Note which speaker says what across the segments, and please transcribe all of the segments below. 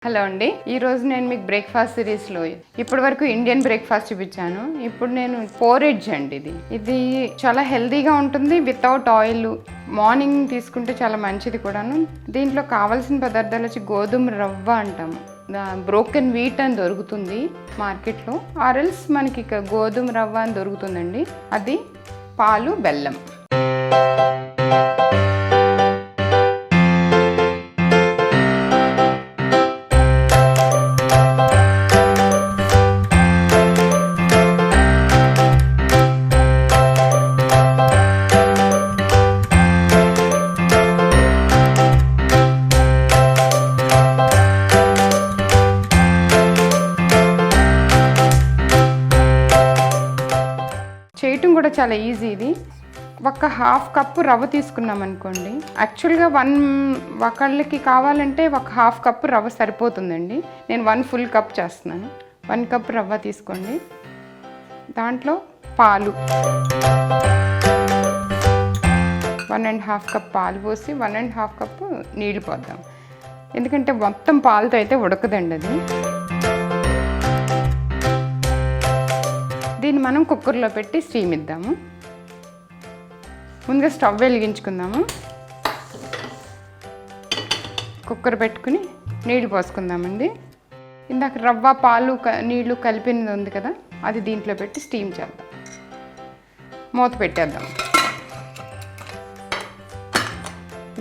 Speaker 1: Hello అండి, ఈరోజు నేను మీకు బ్రేక్ఫాస్ట్ సిరీస్లో ఇప్పటి వరకు ఇండియన్ బ్రేక్ఫాస్ట్ చూపించాను. ఇప్పుడు నేను పోరిడ్జ్ అండి. ఇది చాలా హెల్తీగా ఉంటుంది, వితౌట్ ఆయిల్. మార్నింగ్ తీసుకుంటే చాలా మంచిది కూడాను. దీంట్లో కావాల్సిన పదార్థాలు వచ్చి గోధుమ రవ్వ అంటాము. బ్రోకెన్ వీట్ అని దొరుకుతుంది మార్కెట్లో, ఆర్ఎల్స్ మనకి గోధుమ రవ్వ అని దొరుకుతుందండి. అది పాలు, బెల్లం. చేయటం కూడా చాలా ఈజీ. ఇది ఒక హాఫ్ కప్పు రవ్వ తీసుకున్నాం అనుకోండి. యాక్చువల్గా ఒకళ్ళకి కావాలంటే ఒక హాఫ్ కప్పు రవ్వ సరిపోతుందండి. నేను 1 ఫుల్ కప్ చేస్తున్నాను. 1 కప్ రవ్వ తీసుకోండి. దాంట్లో పాలు 1.5 కప్ పాలు పోసి 1.5 కప్పు నీళ్ళు పోద్దాం. ఎందుకంటే మొత్తం పాలతో అయితే ఉడకదండి అది. దీన్ని మనం కుక్కర్లో పెట్టి స్టీమ్ ఇద్దాము. ముందుగా స్టవ్ వెలిగించుకుందాము. కుక్కర్ పెట్టుకుని నీళ్ళు పోసుకుందామండి. ఇందాక రవ్వ, పాలు, నీళ్లు కలిపినది ఉంది కదా, అది దీంట్లో పెట్టి స్టీమ్ చేద్దాం. మూత పెట్టేద్దాం.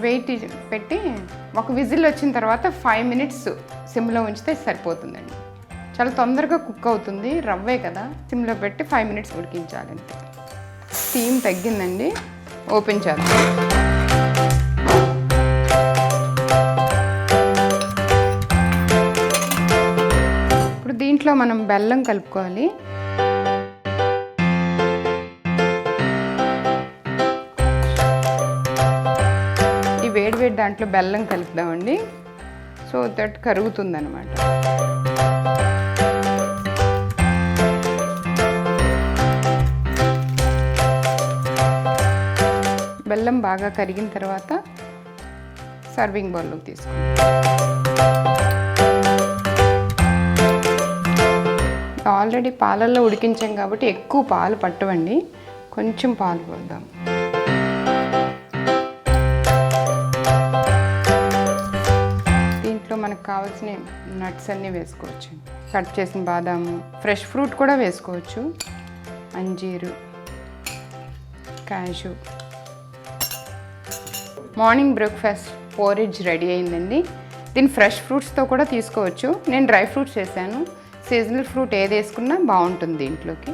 Speaker 1: వెయిట్ పెట్టి ఒక విజిల్ వచ్చిన తర్వాత 5 మినిట్స్ సిమ్లో ఉంచితే సరిపోతుందండి. చాలా తొందరగా కుక్ అవుతుంది, రవ్వే కదా. సిమ్లో పెట్టి 5 మినిట్స్ ఉడికించాలంటే. స్టీమ్ తగ్గిందండి, ఓపెన్ చేద్దాం. ఇప్పుడు దీంట్లో మనం బెల్లం కలుపుకోవాలి. ఈ వేడి దాంట్లో బెల్లం కలుపుదామండి. So that కరుగుతుందన్నమాట. బెల్లం బాగా కరిగిన తర్వాత సర్వింగ్ బౌల్లోకి తీసుకోండి. ఆల్రెడీ పాలల్లో ఉడికించాం కాబట్టి ఎక్కువ పాలు పట్టవండి, కొంచెం పాలు పోద్దాం. దీంట్లో మనకు కావాల్సిన నట్స్ అన్నీ వేసుకోవచ్చు. కట్ చేసిన బాదాము, ఫ్రెష్ ఫ్రూట్ కూడా వేసుకోవచ్చు. అంజీరు, cashew. Morning breakfast porridge ready అయిందండి. దీన్ని ఫ్రెష్ ఫ్రూట్స్తో కూడా తీసుకోవచ్చు. నేను డ్రై ఫ్రూట్స్ వేసాను. సీజనల్ ఫ్రూట్ ఏది వేసుకున్నా బాగుంటుంది దీంట్లోకి.